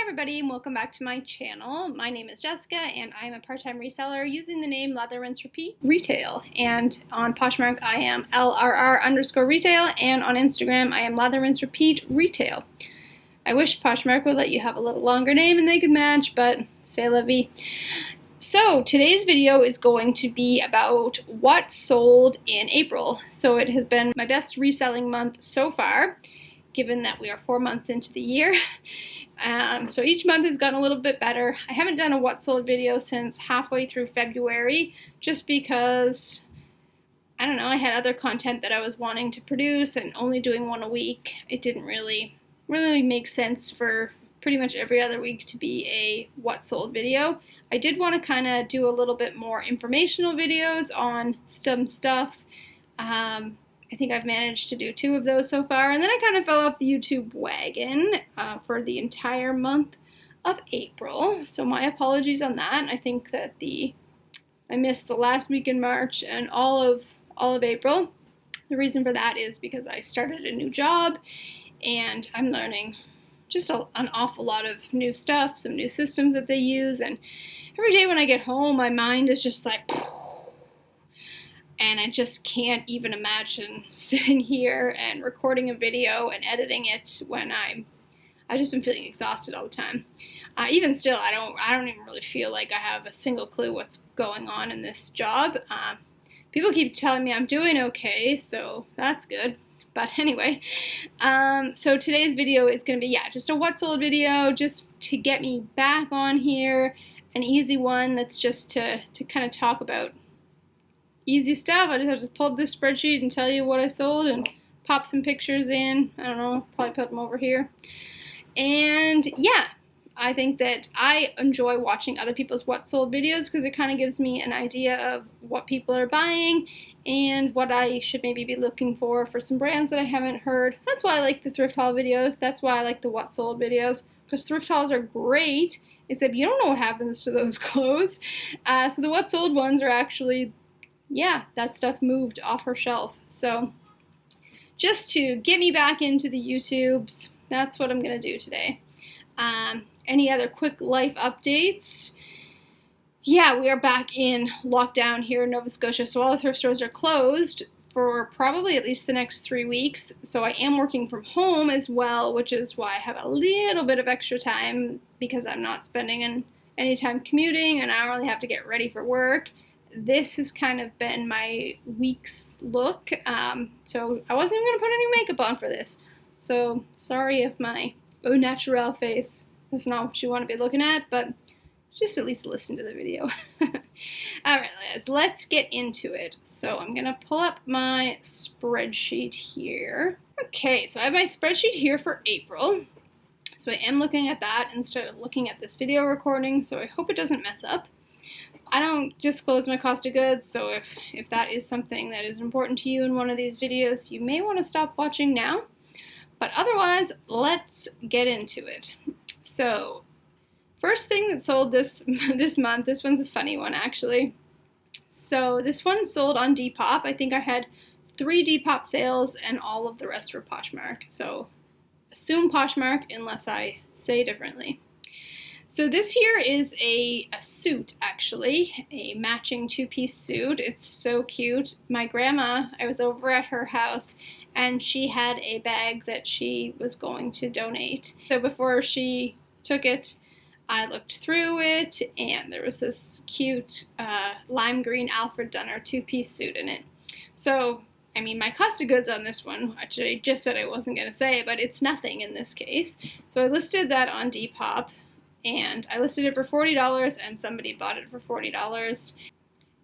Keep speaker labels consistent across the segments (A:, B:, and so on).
A: everybody, and welcome back to my channel. My name is Jessica and I am a part-time reseller using the name Lather Rinse Repeat Retail, and on Poshmark I am LRR_retail, and on Instagram I am Lather Rinse Repeat Retail. I wish Poshmark would let you have a little longer name and they could match, but c'est la vie. So today's video is going to be about what sold in April. So it has been my best reselling month so far, given that we are 4 months into the year. So each month has gotten a little bit better. I haven't done a what sold video since halfway through February, just because, I don't know, I had other content that I was wanting to produce, and only doing one a week, it didn't really make sense for pretty much every other week to be a what sold video. I did want to kind of do a little bit more informational videos on some stuff. I think I've managed to do 2 of those so far, and then I kind of fell off the YouTube wagon for the entire month of April, so my apologies on that. I think that I missed the last week in March and all of April. The reason for that is because I started a new job, and I'm learning just an awful lot of new stuff, some new systems that they use, and every day when I get home, my mind is just like, and I just can't even imagine sitting here and recording a video and editing it when I've just been feeling exhausted all the time. Even still, I don't even really feel like I have a single clue what's going on in this job. People keep telling me I'm doing okay, so that's good. But anyway, so today's video is going to be, just a what sold video, just to get me back on here, an easy one that's just to kind of talk about easy stuff. I just have to pull up this spreadsheet and tell you what I sold and pop some pictures in. I don't know, probably put them over here. And yeah, I think that I enjoy watching other people's what sold videos because it kind of gives me an idea of what people are buying and what I should maybe be looking for some brands that I haven't heard. That's why I like the thrift haul videos. That's why I like the what sold videos, because thrift hauls are great, except you don't know what happens to those clothes. So the what sold ones are actually, that stuff moved off her shelf. So just to get me back into the YouTubes, that's what I'm going to do today. Any other quick life updates? Yeah, we are back in lockdown here in Nova Scotia, so all the thrift stores are closed for probably at least the next 3 weeks. So I am working from home as well, which is why I have a little bit of extra time, because I'm not spending any time commuting and I don't really have to get ready for work. This has kind of been my week's look, so I wasn't even going to put any makeup on for this. So sorry if my au naturel face is not what you want to be looking at, but just at least listen to the video. Alright guys, let's get into it. So I'm going to pull up my spreadsheet here. Okay, so I have my spreadsheet here for April. So I am looking at that instead of looking at this video recording, so I hope it doesn't mess up. I don't disclose my cost of goods, so if that is something that is important to you in one of these videos, you may want to stop watching now. But otherwise, let's get into it. So, first thing that sold this month, this one's a funny one actually. So this one sold on Depop. I think I had 3 Depop sales and all of the rest were Poshmark. So assume Poshmark unless I say differently. So this here is a suit, actually, a matching 2-piece suit. It's so cute. My grandma, I was over at her house, and she had a bag that she was going to donate. So before she took it, I looked through it, and there was this cute lime green Alfred Dunner 2-piece suit in it. So, I mean, my cost of goods on this one, which I just said I wasn't going to say, but it's nothing in this case. So I listed that on Depop. And I listed it for $40, and somebody bought it for $40. It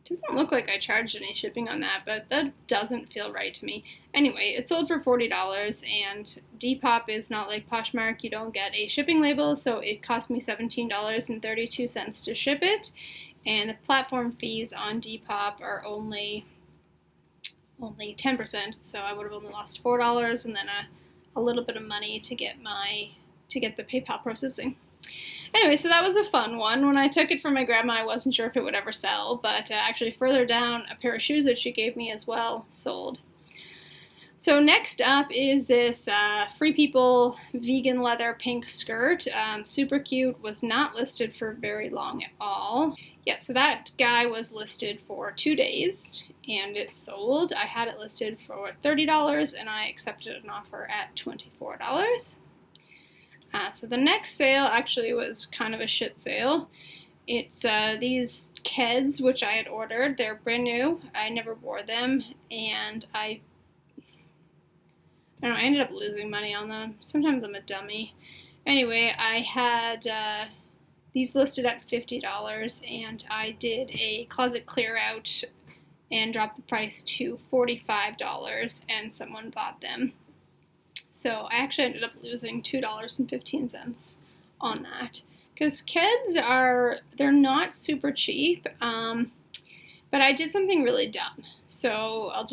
A: doesn't look like I charged any shipping on that, but that doesn't feel right to me. Anyway, it sold for $40, and Depop is not like Poshmark. You don't get a shipping label, so it cost me $17.32 to ship it. And the platform fees on Depop are only 10%, so I would have only lost $4 and then a little bit of money to get the PayPal processing. Anyway, so that was a fun one. When I took it from my grandma, I wasn't sure if it would ever sell, but actually further down, a pair of shoes that she gave me as well sold. So next up is this Free People vegan leather pink skirt. Super cute, was not listed for very long at all. Yeah, so that guy was listed for 2 days and it sold. I had it listed for $30 and I accepted an offer at $24. So the next sale actually was kind of a shit sale. It's these Keds, which I had ordered. They're brand new. I never wore them, and I don't know, I ended up losing money on them. Sometimes I'm a dummy. Anyway, I had these listed at $50, and I did a closet clear out and dropped the price to $45, and someone bought them. So I actually ended up losing $2.15 on that. Because Keds they're not super cheap, but I did something really dumb. So I'll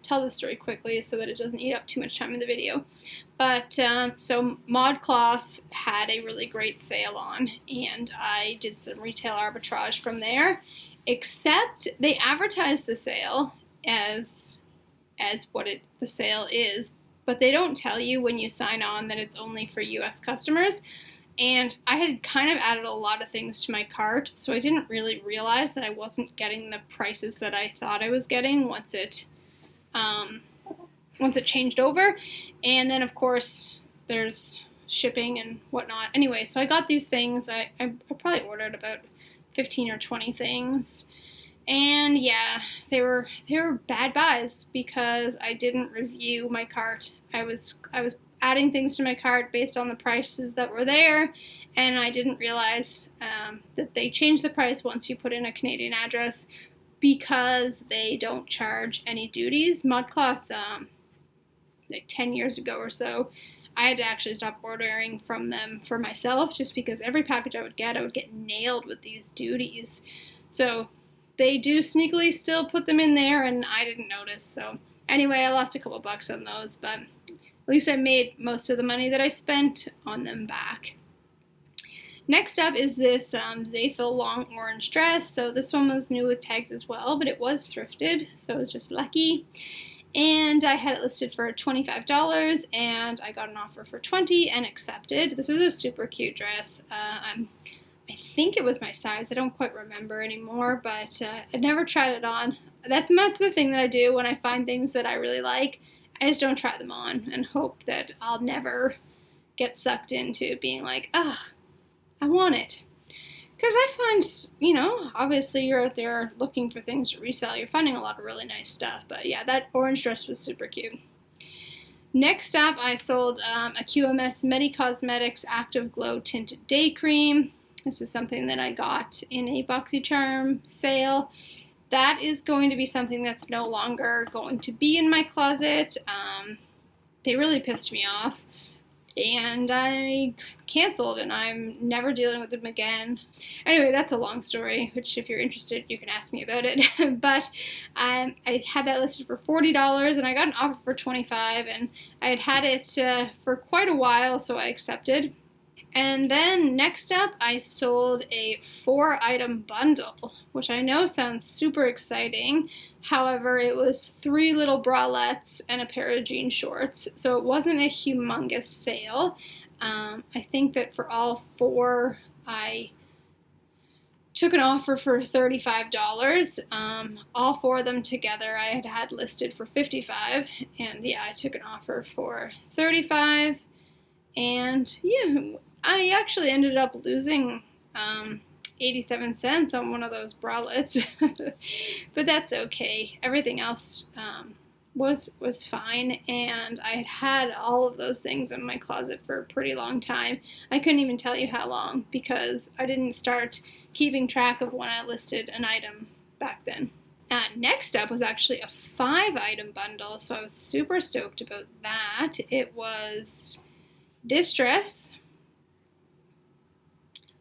A: tell the story quickly so that it doesn't eat up too much time in the video. But so Modcloth had a really great sale on, and I did some retail arbitrage from there. Except they advertised the sale as what the sale is, but they don't tell you when you sign on that it's only for U.S. customers. And I had kind of added a lot of things to my cart, so I didn't really realize that I wasn't getting the prices that I thought I was getting once it changed over. And then, of course, there's shipping and whatnot. Anyway, so I got these things. I probably ordered about 15 or 20 things. And yeah, they were bad buys because I didn't review my cart. I was adding things to my cart based on the prices that were there, and I didn't realize that they changed the price once you put in a Canadian address because they don't charge any duties. Modcloth, like 10 years ago or so, I had to actually stop ordering from them for myself just because every package I would get nailed with these duties. So they do sneakily still put them in there, and I didn't notice. So anyway, I lost a couple bucks on those, but at least I made most of the money that I spent on them back. Next up is this Zafil long orange dress. So this one was new with tags as well, but it was thrifted, so I was just lucky. And I had it listed for $25, and I got an offer for $20 and accepted. This is a super cute dress. I think it was my size. I don't quite remember anymore, but I'd never tried it on. That's the thing that I do when I find things that I really like. I just don't try them on and hope that I'll never get sucked into being like, ugh, I want it. Because I find, obviously you're out there looking for things to resell. You're finding a lot of really nice stuff. But yeah, that orange dress was super cute. Next up, I sold a QMS Medi Cosmetics Active Glow Tinted Day Cream. This is something that I got in a BoxyCharm sale. That is going to be something that's no longer going to be in my closet. They really pissed me off, and I canceled, and I'm never dealing with them again. Anyway, that's a long story, which if you're interested, you can ask me about it. But I had that listed for $40, and I got an offer for $25, and I had it for quite a while, so I accepted. And then next up, I sold a 4-item bundle, which I know sounds super exciting. However, it was 3 little bralettes and a pair of jean shorts, so it wasn't a humongous sale. I think that for all 4, I took an offer for $35. All 4 of them together I had listed for $55, and yeah, I took an offer for $35, and yeah, I actually ended up losing 87 cents on one of those bralettes, but that's okay. Everything else was fine, and I had all of those things in my closet for a pretty long time. I couldn't even tell you how long because I didn't start keeping track of when I listed an item back then. Next up was actually a 5-item bundle, so I was super stoked about that. It was this dress,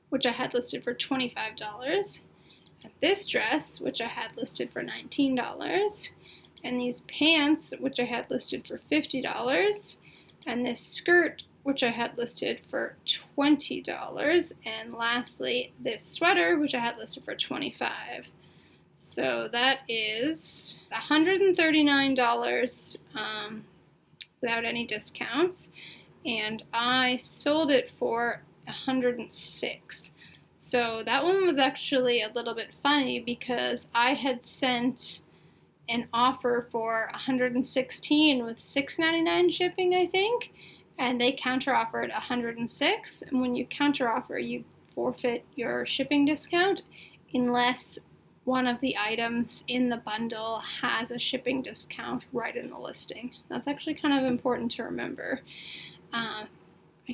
A: which I had listed for $25, and this dress, which I had listed for $19, and these pants, which I had listed for $50, and this skirt, which I had listed for $20, and lastly, this sweater, which I had listed for $25. So that is $139 without any discounts, and I sold it for $106. So that one was actually a little bit funny because I had sent an offer for $116 with $6.99 shipping, I think, and they counteroffered $106. And when you counteroffer, you forfeit your shipping discount unless one of the items in the bundle has a shipping discount right in the listing. That's actually kind of important to remember. I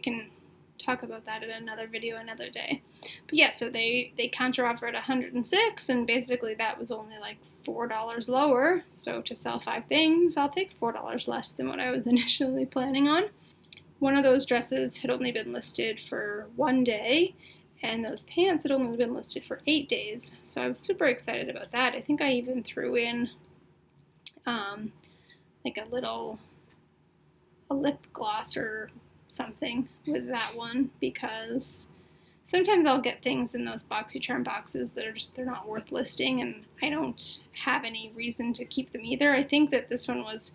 A: can talk about that in another video another day. But yeah, so they counteroffered $106, and basically that was only like $4 lower. So to sell 5 things, I'll take $4 less than what I was initially planning on. One of those dresses had only been listed for 1 day, and those pants had only been listed for 8 days. So I was super excited about that. I think I even threw in like a lip gloss or something with that one, because sometimes I'll get things in those BoxyCharm boxes that are they're not worth listing, and I don't have any reason to keep them either. I think that this one was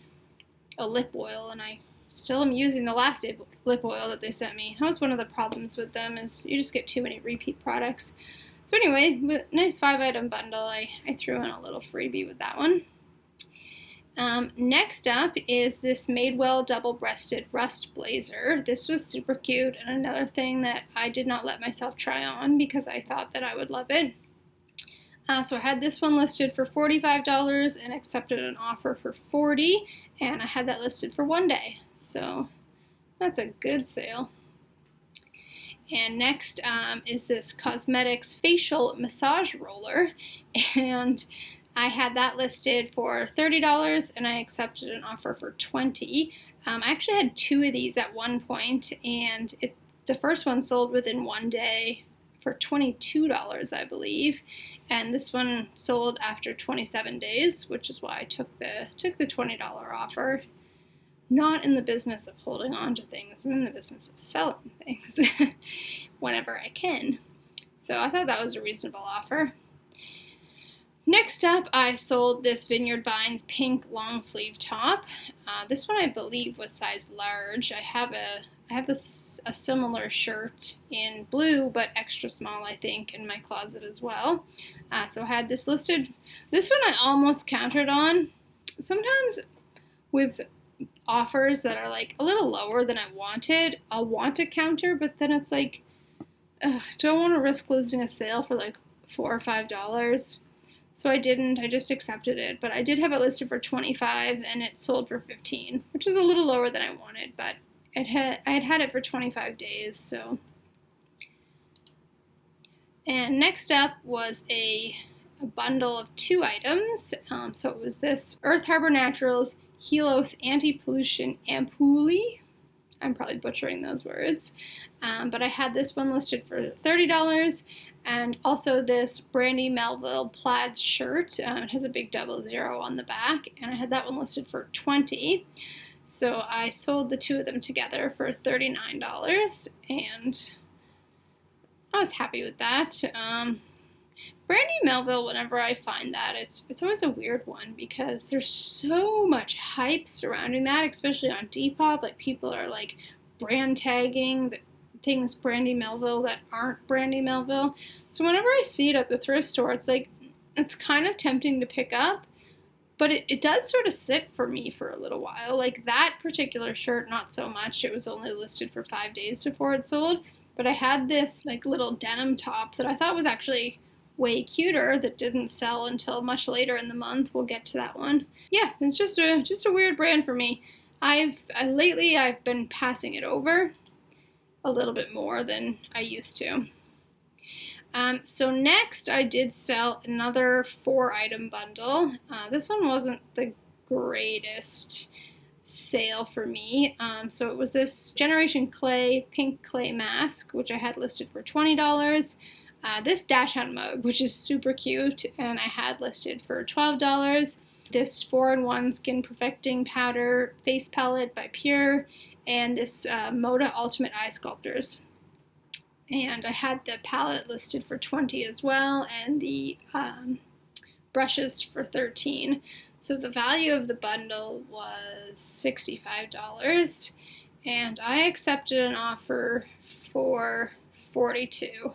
A: a lip oil, and I still am using the last lip oil that they sent me. That was one of the problems with them, is you just get too many repeat products. So anyway, with a nice 5-item bundle, I threw in a little freebie with that one. Next up is this Madewell double-breasted rust blazer. This was super cute, and another thing that I did not let myself try on because I thought that I would love it. So I had this one listed for $45 and accepted an offer for $40, and I had that listed for 1 day. So that's a good sale. And next is this Cosmetics facial massage roller, and I had that listed for $30, and I accepted an offer for $20. I actually had 2 of these at one point, and the first one sold within 1 day for $22, I believe, and this one sold after 27 days, which is why I took the $20 offer. Not in the business of holding on to things. I'm in the business of selling things whenever I can. So I thought that was a reasonable offer. Next up, I sold this Vineyard Vines pink long sleeve top. This one I believe was size large. I have a similar shirt in blue, but extra small, I think, in my closet as well. So I had this listed. This one I almost countered on. Sometimes with offers that are like a little lower than I wanted, I'll want to counter, but then it's like, do I want to risk losing a sale for like $4 or $5? So I didn't. I just accepted it. But I did have it listed for $25, and it sold for $15, which was a little lower than I wanted, but I had had it for 25 days. So, and next up was a bundle of 2 items. So it was this Earth Harbor Naturals Helos Anti-Pollution Ampoule. I'm probably butchering those words. But I had this one listed for $30. And also this Brandy Melville plaid shirt. It has a big 00 on the back, and I had that one listed for $20. So I sold the 2 of them together for $39, and I was happy with that. Brandy Melville, whenever I find that, it's always a weird one because there's so much hype surrounding that, especially on Depop. Like, people are like brand tagging the things Brandy Melville that aren't Brandy Melville. So whenever I see it at the thrift store, it's like, it's kind of tempting to pick up, but it does sort of sit for me for a little while. Like, that particular shirt, not so much. It was only listed for 5 days before it sold, but I had this like little denim top that I thought was actually way cuter that didn't sell until much later in the month. We'll get to that one. Yeah, it's just a weird brand for me. Lately I've been passing it over a little bit more than I used to. So next I did sell another 4-item bundle. This one wasn't the greatest sale for me. So it was this Generation Clay pink clay mask, which I had listed for $20. This Dachshund mug, which is super cute, and I had listed for $12. This 4-in-1 Skin Perfecting Powder Face Palette by Pure, and this Moda Ultimate Eye Sculptors. And I had the palette listed for $20 as well, and the brushes for $13. So the value of the bundle was $65, and I accepted an offer for $42.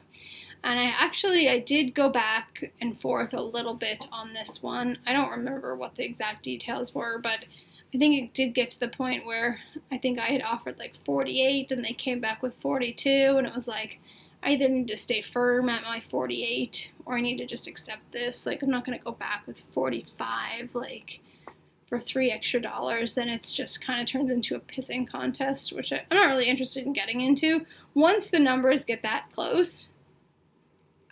A: And I did go back and forth a little bit on this one. I don't remember what the exact details were, but I think it did get to the point where I think I had offered like 48 and they came back with 42, and it was like, I either need to stay firm at my 48 or I need to just accept this. Like, I'm not going to go back with 45, like, for $3 extra. Then it's just kind of turns into a pissing contest, which I'm not really interested in getting into. Once the numbers get that close,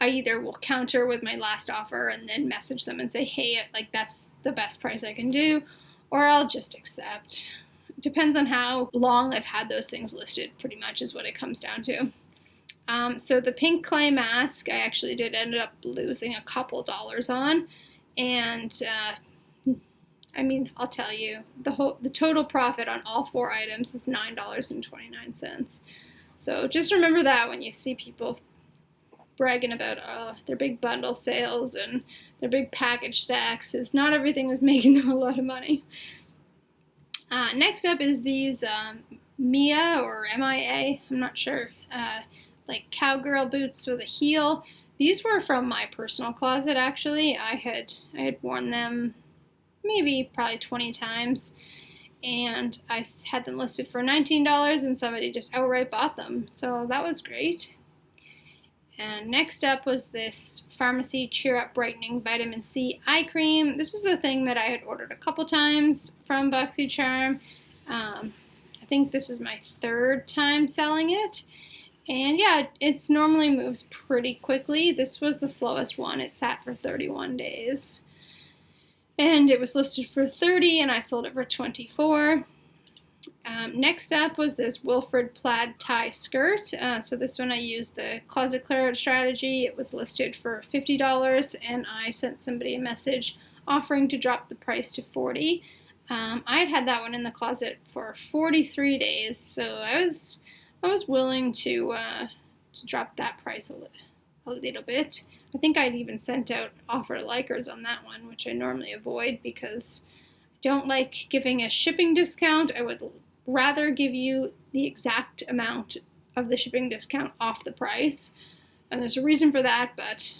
A: I either will counter with my last offer and then message them and say, hey, like, that's the best price I can do, or I'll just accept. It depends on how long I've had those things listed, pretty much is what it comes down to. So the pink clay mask, I actually did end up losing a couple dollars on, and I mean, I'll tell you, the total profit on all 4 items is $9.29. So just remember that when you see people bragging about their big bundle sales and their big package stacks, is not everything is making them a lot of money. Next up is these Mia or MIA, I'm not sure, like cowgirl boots with a heel. These were from my personal closet, actually. I had worn them probably 20 times, and I had them listed for $19, and somebody just outright bought them, so that was great. And next up was this Pharmacy Cheer Up Brightening Vitamin C Eye Cream. This is a thing that I had ordered a couple times from BoxyCharm. I think this is my 3rd time selling it. And yeah, it normally moves pretty quickly. This was the slowest one. It sat for 31 days. And it was listed for $30, and I sold it for $24. Next up was this Wilfred plaid tie skirt. So this one I used the closet clear strategy. It was listed for $50, and I sent somebody a message offering to drop the price to $40. I had that one in the closet for 43 days, so I was willing to drop that price a little bit. I think I'd even sent out offer likers on that one, which I normally avoid because I don't like giving a shipping discount. I would rather give you the exact amount of the shipping discount off the price. And there's a reason for that, but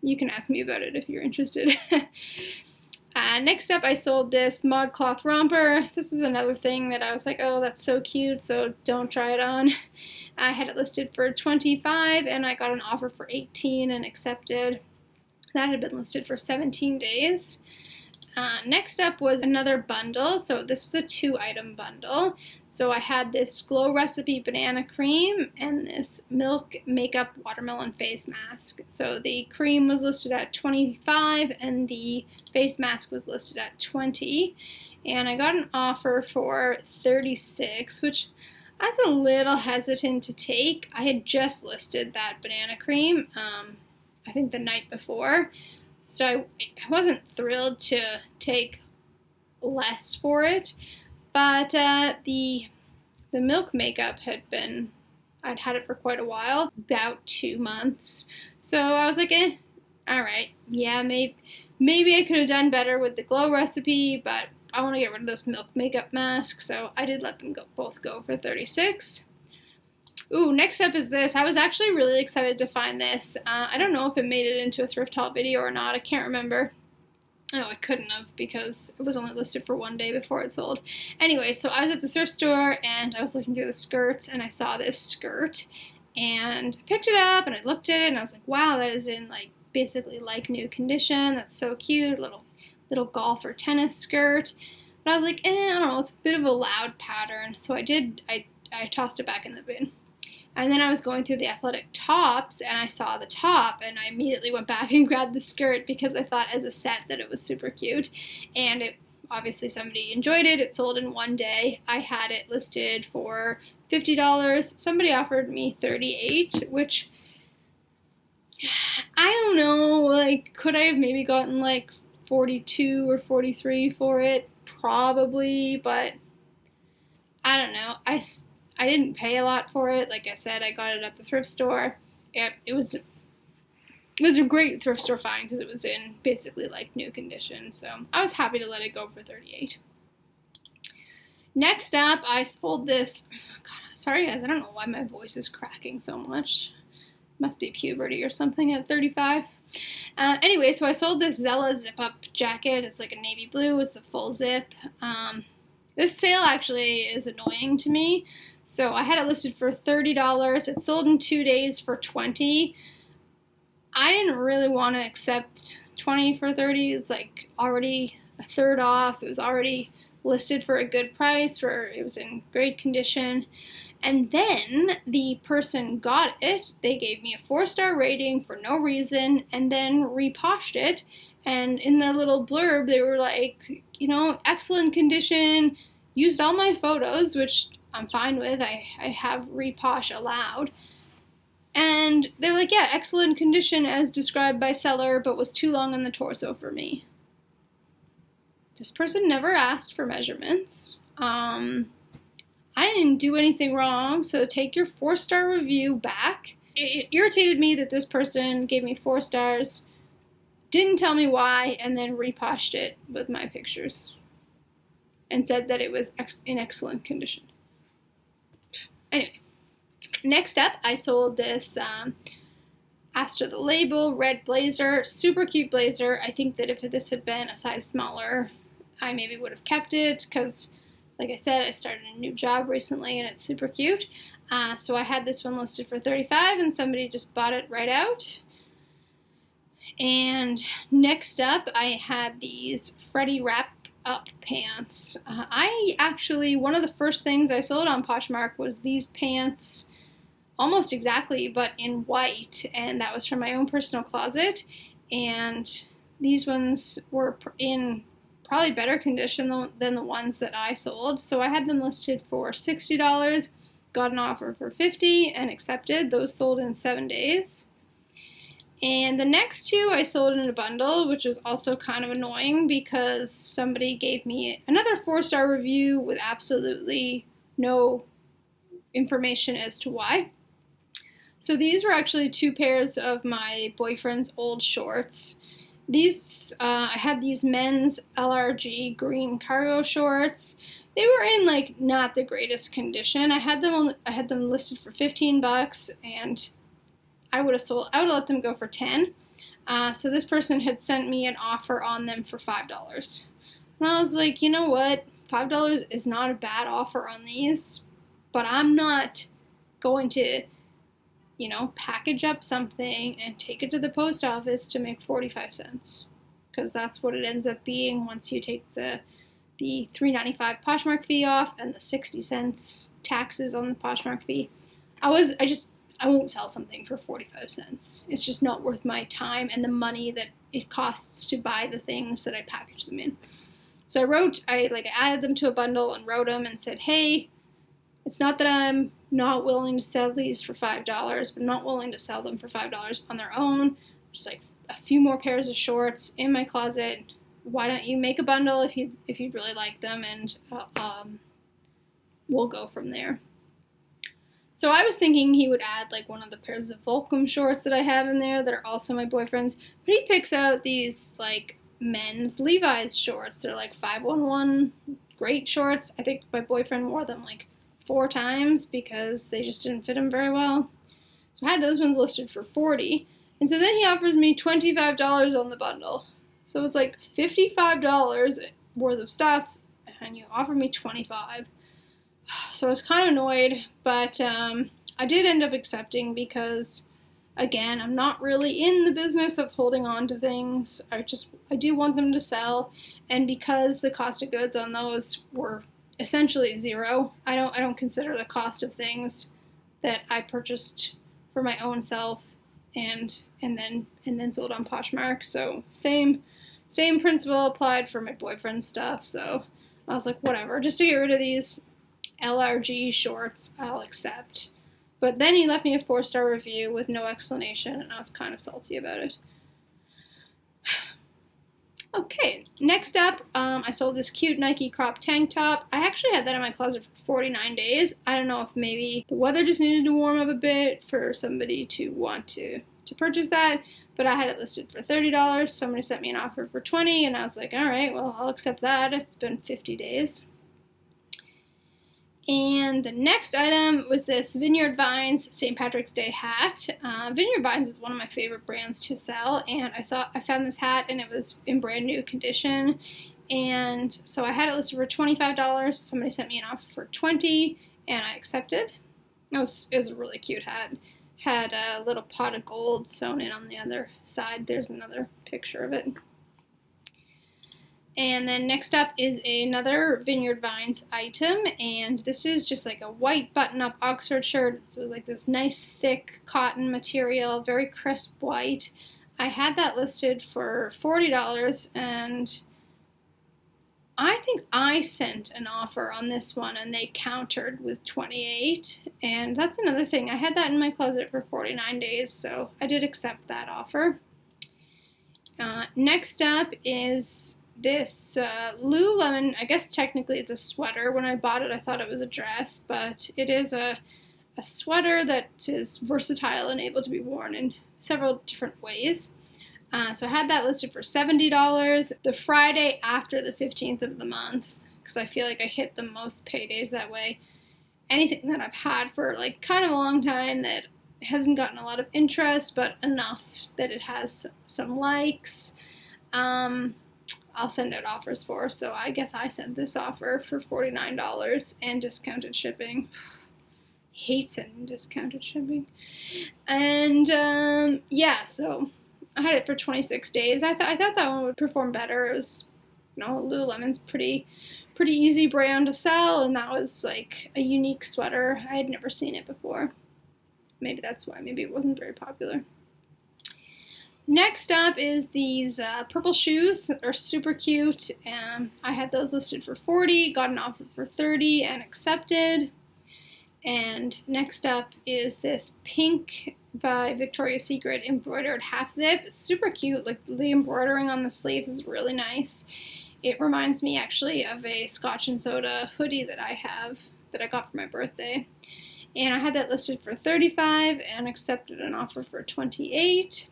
A: you can ask me about it if you're interested. Next up, I sold this Modcloth Romper. This was another thing that I was like, oh, that's so cute, so don't try it on. I had it listed for $25, and I got an offer for $18 and accepted. That had been listed for 17 days. Next up was another bundle. So this was a 2-item bundle. So I had this Glow Recipe Banana Cream and this Milk Makeup Watermelon Face Mask. So the cream was listed at $25 and the face mask was listed at $20. And I got an offer for $36, which I was a little hesitant to take. I had just listed that banana cream, I think the night before. So I wasn't thrilled to take less for it, but the milk makeup I'd had it for quite a while, about 2 months. So I was like, all right, yeah, maybe I could have done better with the Glow Recipe, but I want to get rid of those milk makeup masks, so I did let them both go for $36. Ooh, next up is this. I was actually really excited to find this. I don't know if it made it into a thrift haul video or not. I can't remember. Oh, it couldn't have because it was only listed for 1 day before it sold. Anyway, so I was at the thrift store and I was looking through the skirts and I saw this skirt and I picked it up and I looked at it and I was like, wow, that is in like basically like new condition. That's so cute. Little golf or tennis skirt. But I was like, I don't know, it's a bit of a loud pattern. So I tossed it back in the bin. And then I was going through the athletic tops, and I saw the top, and I immediately went back and grabbed the skirt because I thought as a set that it was super cute. And obviously somebody enjoyed it. It sold in 1 day. I had it listed for $50. Somebody offered me $38, which I don't know. Like, could I have maybe gotten like 42 or 43 for it? Probably, but I don't know. I didn't pay a lot for it. Like I said, I got it at the thrift store. It was It was a great thrift store find because it was in basically like new condition. So I was happy to let it go for $38. Next up, I sold this. God, sorry guys, I don't know why my voice is cracking so much. Must be puberty or something at 35. Anyway, so I sold this Zella zip-up jacket. It's like a navy blue. It's a full zip. This sale actually is annoying to me. So I had it listed for $30. It sold in 2 days for $20. I didn't really want to accept $20 for $30. It's like already a third off. It was already listed for a good price, it was in great condition. And then the person got it. They gave me a 4-star rating for no reason and then reposhed it. And in their little blurb, they were like, you know, excellent condition, used all my photos, which I'm fine with. I have reposh allowed. And they were like, yeah, excellent condition as described by seller, but was too long on the torso for me. This person never asked for measurements. I didn't do anything wrong, so take your 4-star review back. It irritated me that this person gave me 4 stars, didn't tell me why, and then reposhed it with my pictures and said that it was in excellent condition. Anyway, next up, I sold this Astor the Label red blazer, super cute blazer. I think that if this had been a size smaller, I maybe would have kept it because, like I said, I started a new job recently and it's super cute. So I had this one listed for $35 and somebody just bought it right out. And next up, I had these Freddy wrap-up pants. One of the first things I sold on Poshmark was these pants, almost exactly, but in white, and that was from my own personal closet. And these ones were in probably better condition than the ones that I sold. So I had them listed for $60, got an offer for $50 and accepted. Those sold in 7 days. And the next two I sold in a bundle, which was also kind of annoying because somebody gave me another 4-star review with absolutely no information as to why. So these were actually 2 pairs of my boyfriend's old shorts. I had these men's LRG green cargo shorts. They were in like not the greatest condition. I had them listed for $15 and I would have let them go for $10. So this person had sent me an offer on them for $5. And I was like, you know what? $5 is not a bad offer on these, but I'm not going to, you know, package up something and take it to the post office to make 45 cents. Because that's what it ends up being once you take the $3.95 Poshmark fee off and the 60 cents taxes on the Poshmark fee. I won't sell something for 45 cents. It's just not worth my time and the money that it costs to buy the things that I package them in. So I added them to a bundle and wrote them and said, hey, it's not that I'm not willing to sell these for $5, but I'm not willing to sell them for $5 on their own. Just like a few more pairs of shorts in my closet. Why don't you make a bundle if you really like them, and we'll go from there. So I was thinking he would add like one of the pairs of Volcom shorts that I have in there that are also my boyfriend's, but he picks out these like men's Levi's shorts. They're like 511 great shorts. I think my boyfriend wore them like 4 times because they just didn't fit him very well. So I had those ones listed for $40, and so then he offers me $25 on the bundle. So it's like $55 worth of stuff, and you offer me $25. So I was kind of annoyed, but I did end up accepting because, again, I'm not really in the business of holding on to things. I do want them to sell, and because the cost of goods on those were essentially zero, I don't consider the cost of things that I purchased for my own self and then sold on Poshmark. So same principle applied for my boyfriend's stuff. So I was like, whatever, just to get rid of these LRG shorts, I'll accept. But then he left me a 4-star review with no explanation, and I was kind of salty about it. Okay, next up, I sold this cute Nike crop tank top. I actually had that in my closet for 49 days. I don't know if maybe the weather just needed to warm up a bit for somebody to want to purchase that, but I had it listed for $30. Somebody sent me an offer for $20, and I was like, all right, well, I'll accept that. It's been 50 days. And the next item was this Vineyard Vines St. Patrick's Day hat. Vineyard Vines is one of my favorite brands to sell, and I found this hat and it was in brand new condition. And so I had it listed for $25. Somebody sent me an offer for $20, and I accepted. It was a really cute hat. Had a little pot of gold sewn in on the other side. There's another picture of it. And then next up is another Vineyard Vines item, and this is just like a white button-up Oxford shirt. It was like this nice thick cotton material, very crisp white. I had that listed for $40, and I think I sent an offer on this one, and they countered with $28, and that's another thing. I had that in my closet for 49 days, so I did accept that offer. Next up is this Lululemon. I guess technically it's a sweater. When I bought it, I thought it was a dress, but it is a sweater that is versatile and able to be worn in several different ways. So I had that listed for $70 the Friday after the 15th of the month, because I feel like I hit the most paydays that way. Anything that I've had for like kind of a long time that hasn't gotten a lot of interest, but enough that it has some likes, I'll send out offers for. So I guess I sent this offer for $49 and discounted shipping. Hate sending discounted shipping. And yeah, so I had it for 26 days. I thought that one would perform better. It was, Lululemon's pretty easy brand to sell, and that was like a unique sweater. I had never seen it before. Maybe that's why. Maybe it wasn't very popular. Next up is these purple shoes. They're super cute. I had those listed for $40, got an offer for $30, and accepted. And next up is this pink by Victoria's Secret embroidered half zip. It's super cute. Like the embroidering on the sleeves is really nice. It reminds me actually of a Scotch and Soda hoodie that I have that I got for my birthday. And I had that listed for $35 and accepted an offer for $28.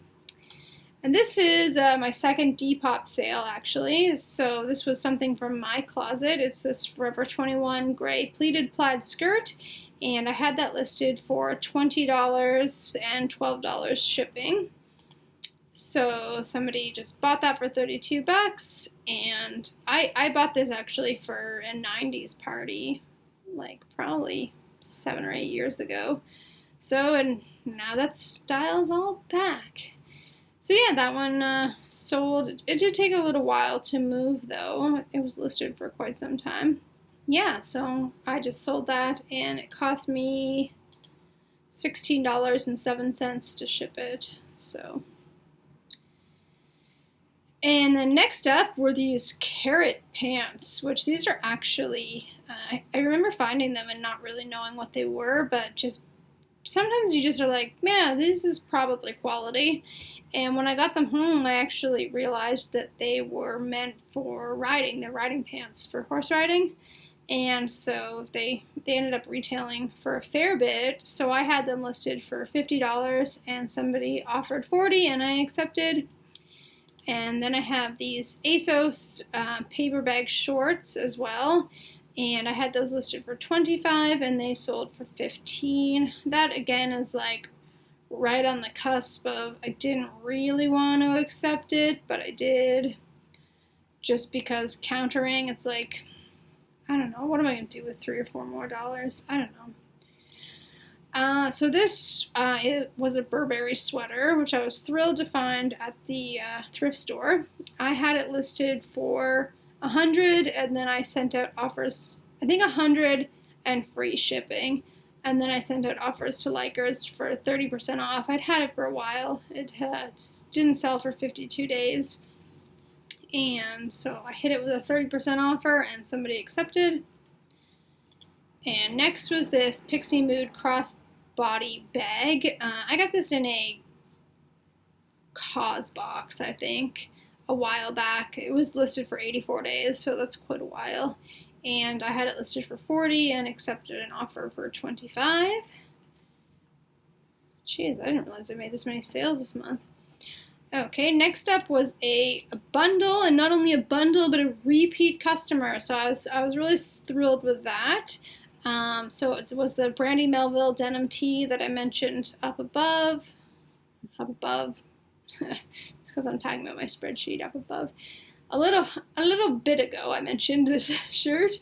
A: And this is my second Depop sale, actually. So this was something from my closet. It's this Forever 21 gray pleated plaid skirt. And I had that listed for $20 and $12 shipping. So somebody just bought that for $32. And I bought this actually for a 90s party, like probably 7 or 8 years ago. So, and now that style's all back. So yeah, that one sold. It did take a little while to move, though. It was listed for quite some time. Yeah, so I just sold that, and it cost me $16.07 to ship it. So, and then next up were these carrot pants, which these are actually, I remember finding them and not really knowing what they were, but just sometimes you just are like, man, this is probably quality. And when I got them home, I actually realized that they were meant for riding. They're riding pants for horse riding. And so they ended up retailing for a fair bit. So I had them listed for $50, and somebody offered $40, and I accepted. And then I have these Asos paper bag shorts as well. And I had those listed for $25, and they sold for $15. That, again, is like right on the cusp of I didn't really want to accept it, but I did. Just because countering, it's like, I don't know, what am I going to do with $3 or $4 more? I don't know. So this it was a Burberry sweater, which I was thrilled to find at the thrift store. I had it listed for $100, and then I sent out offers, I think $100 and free shipping. And then I sent out offers to likers for 30% off. I'd had it for a while. It didn't sell for 52 days. And so I hit it with a 30% offer, and somebody accepted. And next was this Pixie Mood Crossbody bag. I got this in a cause box, I think. a while back. It was listed for 84 days, so that's quite a while. And I had it listed for 40 and accepted an offer for 25. Jeez, I didn't realize I made this many sales this month. Okay, next up was a bundle, and not only a bundle, but a repeat customer. So I was really thrilled with that. So it was the Brandy Melville denim tee that I mentioned up above. It's because I'm talking about my spreadsheet up above. A little bit ago, I mentioned this shirt.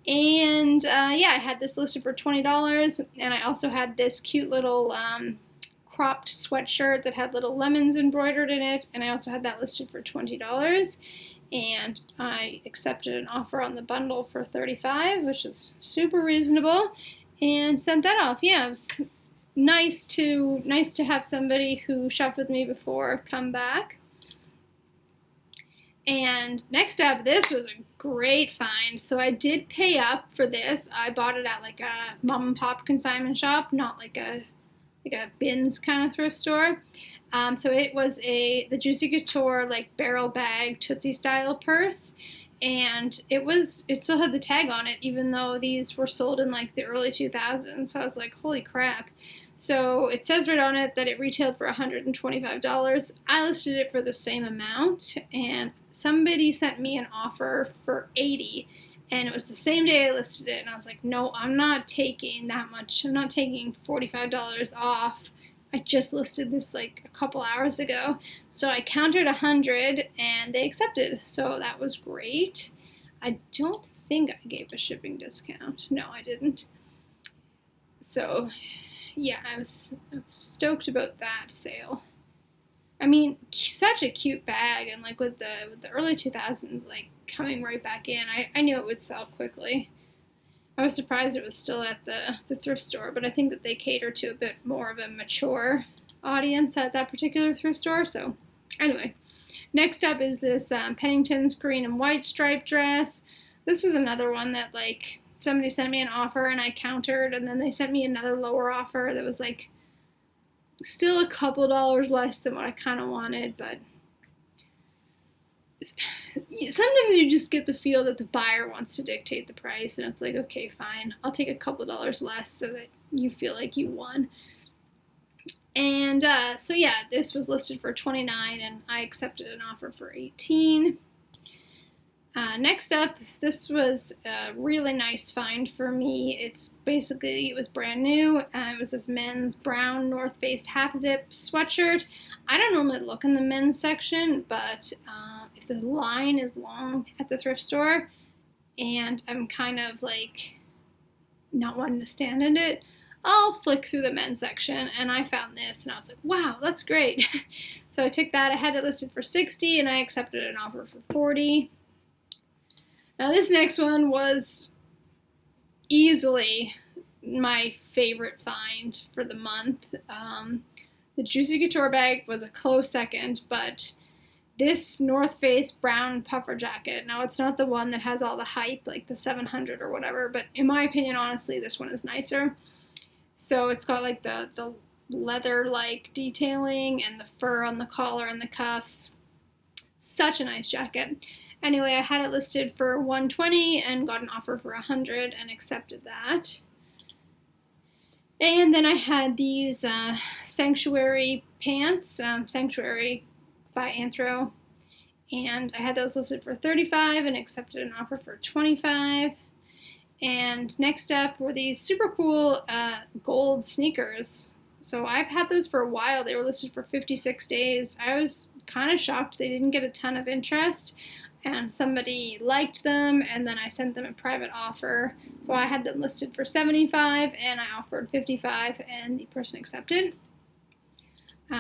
A: And yeah, I had this listed for $20, and I also had this cute little cropped sweatshirt that had little lemons embroidered in it, and I also had that listed for $20. And I accepted an offer on the bundle for $35, which is super reasonable, and sent that off. Yeah, it was nice to have somebody who shopped with me before come back. And next up, this was a great find. So I did pay up for this. I bought it at like a mom and pop consignment shop, not like a bins kind of thrift store. So it was the Juicy Couture like barrel bag Tootsie style purse, and it still had the tag on it, even though these were sold in like the early 2000s. So I was like, holy crap. So it says right on it that it retailed for $125. I listed it for the same amount, and somebody sent me an offer for $80, and it was the same day I listed it, and I was like, no, I'm not taking that much. I'm not taking $45 off. I just listed this like a couple hours ago. So I countered 100, and they accepted. So that was great. I don't think I gave a shipping discount. No, I didn't. So yeah, I was stoked about that sale. I mean, such a cute bag, and like with the early 2000s like coming right back in, I knew it would sell quickly. I was surprised it was still at the thrift store, but I think that they cater to a bit more of a mature audience at that particular thrift store. So anyway, next up is this Penningtons green and white striped dress. This was another one that like somebody sent me an offer and I countered, and then they sent me another lower offer that was like still a couple dollars less than what I kind of wanted, but sometimes you just get the feel that the buyer wants to dictate the price, and it's like, okay, fine, I'll take a couple dollars less so that you feel like you won. And so yeah, this was listed for $29, and I accepted an offer for $18. Next up, this was a really nice find for me. It was brand new. It was this men's brown North Face half zip sweatshirt. I don't normally look in the men's section, but if the line is long at the thrift store and I'm kind of like not wanting to stand in it, I'll flick through the men's section, and I found this, and I was like, wow, that's great. So I took that. I had it listed for $60, and I accepted an offer for $40. Now this next one was easily my favorite find for the month. The Juicy Couture bag was a close second, but this North Face brown puffer jacket, now it's not the one that has all the hype, like the 700 or whatever, but in my opinion, honestly, this one is nicer. So it's got like the leather-like detailing and the fur on the collar and the cuffs. Such a nice jacket. Anyway, I had it listed for $120 and got an offer for $100 and accepted that. And then I had these Sanctuary pants, Sanctuary by Anthro, and I had those listed for $35 and accepted an offer for $25. And next up were these super cool gold sneakers. So I've had those for a while. They were listed for 56 days. I was kind of shocked they didn't get a ton of interest, and somebody liked them, and then I sent them a private offer. So I had them listed for $75, and I offered $55, and the person accepted.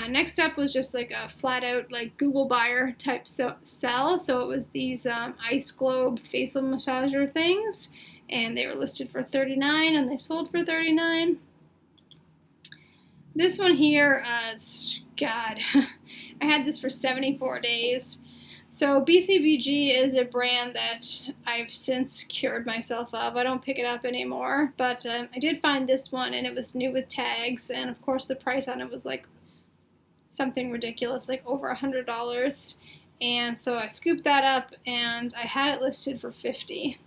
A: Next up was just like a flat-out like Google buyer type sell. So it was these ice globe facial massager things, and they were listed for $39, and they sold for $39. This one here, God, I had this for 74 days. So BCBG is a brand that I've since cured myself of. I don't pick it up anymore, but I did find this one, and it was new with tags, and of course the price on it was like something ridiculous, like over $100. And so I scooped that up, and I had it listed for $50.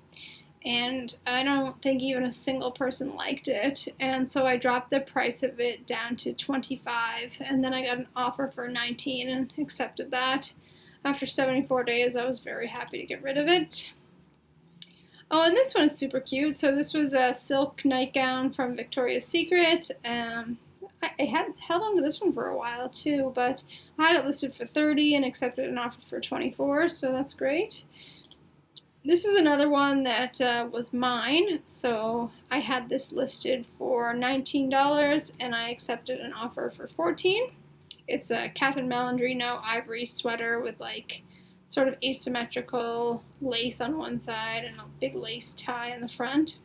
A: And I don't think even a single person liked it. And so I dropped the price of it down to $25. And then I got an offer for $19 and accepted that. After 74 days, I was very happy to get rid of it. Oh, and this one is super cute. So this was a silk nightgown from Victoria's Secret. I had held on to this one for a while too, but I had it listed for $30 and accepted an offer for $24, so that's great. This is another one that was mine, so I had this listed for $19 and I accepted an offer for $14. It's a Catherine Malindrino Ivory sweater with like sort of asymmetrical lace on one side and a big lace tie in the front.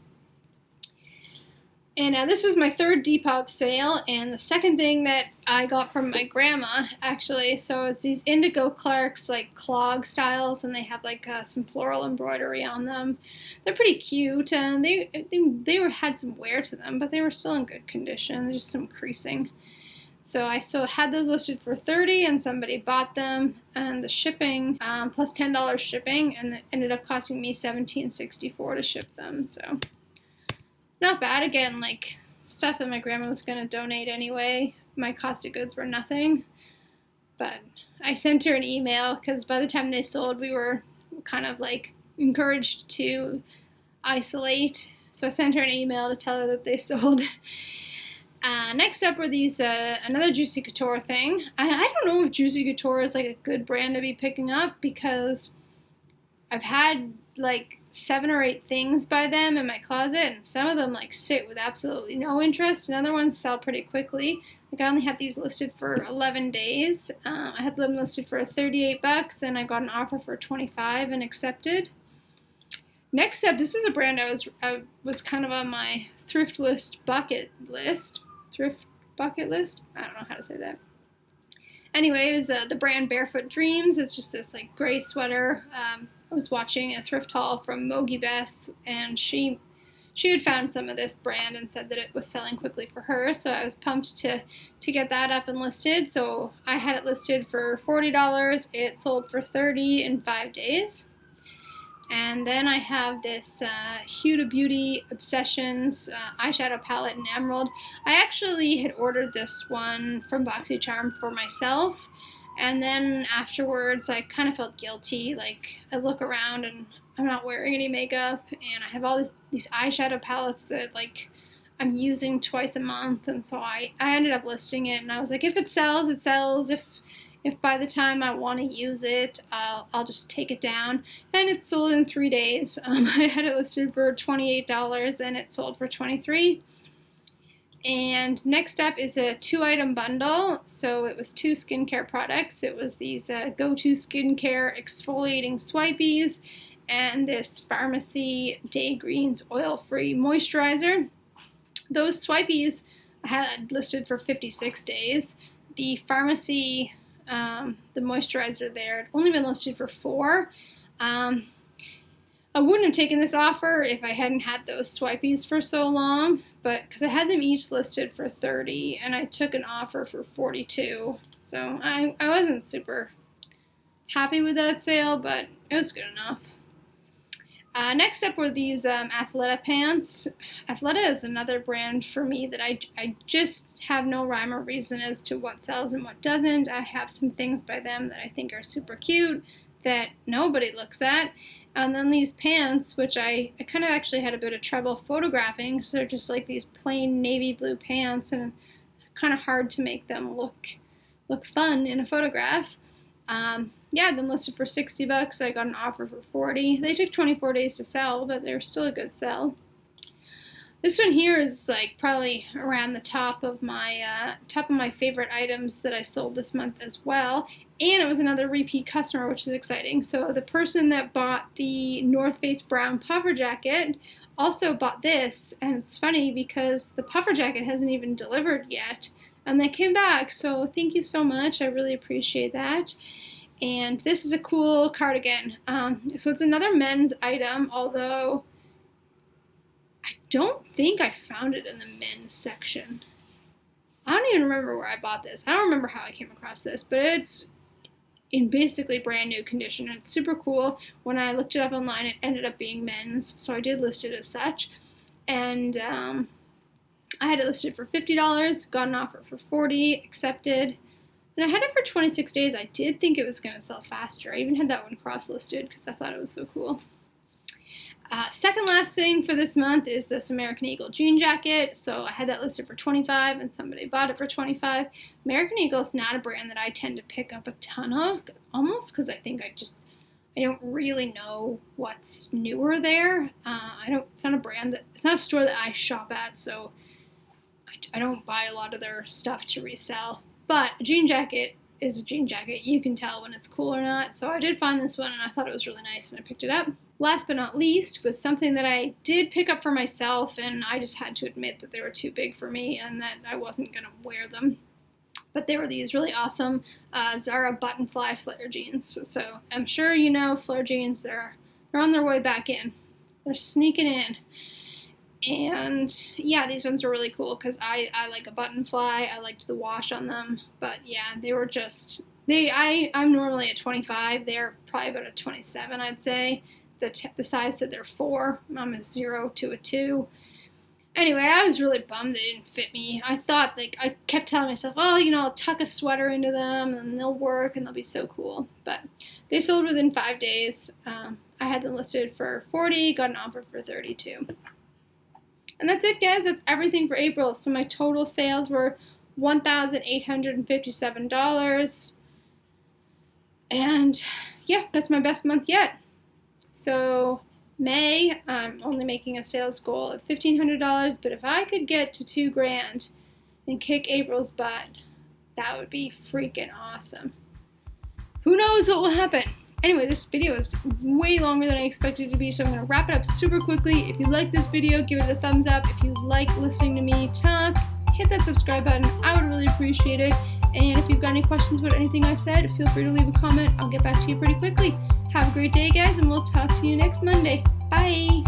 A: And this was my third Depop sale, and the second thing that I got from my grandma, actually. So it's these Indigo Clarks, like clog styles, and they have like some floral embroidery on them. They're pretty cute, and they had some wear to them, but they were still in good condition. There's just some creasing. So I still had those listed for $30, and somebody bought them, and the shipping plus $10 shipping, and it ended up costing me $17.64 to ship them. So. Not bad. Again, like stuff that my grandma was going to donate anyway. My cost of goods were nothing. But I sent her an email because by the time they sold, we were kind of like encouraged to isolate. So I sent her an email to tell her that they sold. Next up were these, another Juicy Couture thing. I don't know if Juicy Couture is like a good brand to be picking up because I've had like 7 or 8 things by them in my closet, and some of them like sit with absolutely no interest, and other ones sell pretty quickly. Like I only had these listed for 11 days. I had them listed for $38, and I got an offer for $25 and accepted. Next up, this was a brand I was kind of on my thrift bucket list. I don't know how to say that. Anyway, it was the brand Barefoot Dreams. It's just this like gray sweater. I was watching a thrift haul from Mogi Beth, and she had found some of this brand and said that it was selling quickly for her, so I was pumped to get that up and listed. So I had it listed for $40. It sold for $30 in 5 days. And then I have this Huda Beauty Obsessions eyeshadow palette in Emerald. I actually had ordered this one from BoxyCharm for myself. And then afterwards, I kind of felt guilty. Like, I look around and I'm not wearing any makeup, and I have all these eyeshadow palettes that, like, I'm using twice a month. And so I ended up listing it, and I was like, if it sells, it sells. If by the time I want to use it, I'll just take it down. And it sold in 3 days. I had it listed for $28, and it sold for $23. And next up is a 2-item bundle. So it was 2 skincare products. It was these Go-To Skincare Exfoliating Swipies and this Pharmacy Day Greens Oil-Free Moisturizer. Those Swipies I had listed for 56 days. The Pharmacy, the moisturizer there, had only been listed for 4. I wouldn't have taken this offer if I hadn't had those Swipies for so long, but because I had them each listed for $30 and I took an offer for $42, so I wasn't super happy with that sale, but it was good enough. Next up were these Athleta pants. Athleta is another brand for me that I just have no rhyme or reason as to what sells and what doesn't. I have some things by them that I think are super cute that nobody looks at. And then these pants, which I kind of actually had a bit of trouble photographing because they're just like these plain navy blue pants, and kind of hard to make them look fun in a photograph. Yeah, them listed for $60. I got an offer for $40. They took 24 days to sell, but they're still a good sell. This one here is like probably around the top of my favorite items that I sold this month as well. And it was another repeat customer, which is exciting. So the person that bought the North Face brown puffer jacket also bought this. And it's funny because the puffer jacket hasn't even delivered yet. And they came back. So thank you so much. I really appreciate that. And this is a cool cardigan. So it's another men's item, although I don't think I found it in the men's section. I don't even remember where I bought this. I don't remember how I came across this, but in basically brand new condition. And it's super cool. When I looked it up online, it ended up being men's, so I did list it as such. And I had it listed for $50, got an offer for $40, accepted. And I had it for 26 days. I did think it was going to sell faster. I even had that one cross-listed because I thought it was so cool. Second last thing for this month is this American Eagle jean jacket. So I had that listed for $25 and somebody bought it for $25. American Eagle is not a brand that I tend to pick up a ton of, almost because I think I don't really know what's newer there. It's not a brand it's not a store that I shop at, so I don't buy a lot of their stuff to resell. But a jean jacket is a jean jacket. You can tell when it's cool or not. So I did find this one and I thought it was really nice and I picked it up. Last but not least was something that I did pick up for myself, and I just had to admit that they were too big for me and that I wasn't going to wear them. But they were these really awesome Zara button fly flare jeans. So I'm sure you know flare jeans, they're on their way back in. They're sneaking in. And yeah, these ones were really cool because I like a button fly. I liked the wash on them. But yeah, they were just, I'm normally a 25. They're probably about a 27, I'd say. The size said they're 4. I'm a 0 to a 2. Anyway, I was really bummed they didn't fit me. I thought, I kept telling myself, oh, I'll tuck a sweater into them and they'll work and they'll be so cool. But they sold within 5 days. I had them listed for $40, got an offer for $32. And that's it, guys. That's everything for April. So my total sales were $1,857. And yeah, that's my best month yet. So May, I'm only making a sales goal of $1,500, but if I could get to $2,000 and kick April's butt, that would be freaking awesome. Who knows what will happen? Anyway, this video is way longer than I expected it to be, so I'm going to wrap it up super quickly. If you like this video, give it a thumbs up. If you like listening to me talk, hit that subscribe button. I would really appreciate it. And if you've got any questions about anything I said, feel free to leave a comment. I'll get back to you pretty quickly. Have a great day, guys, and we'll talk to you next Monday. Bye!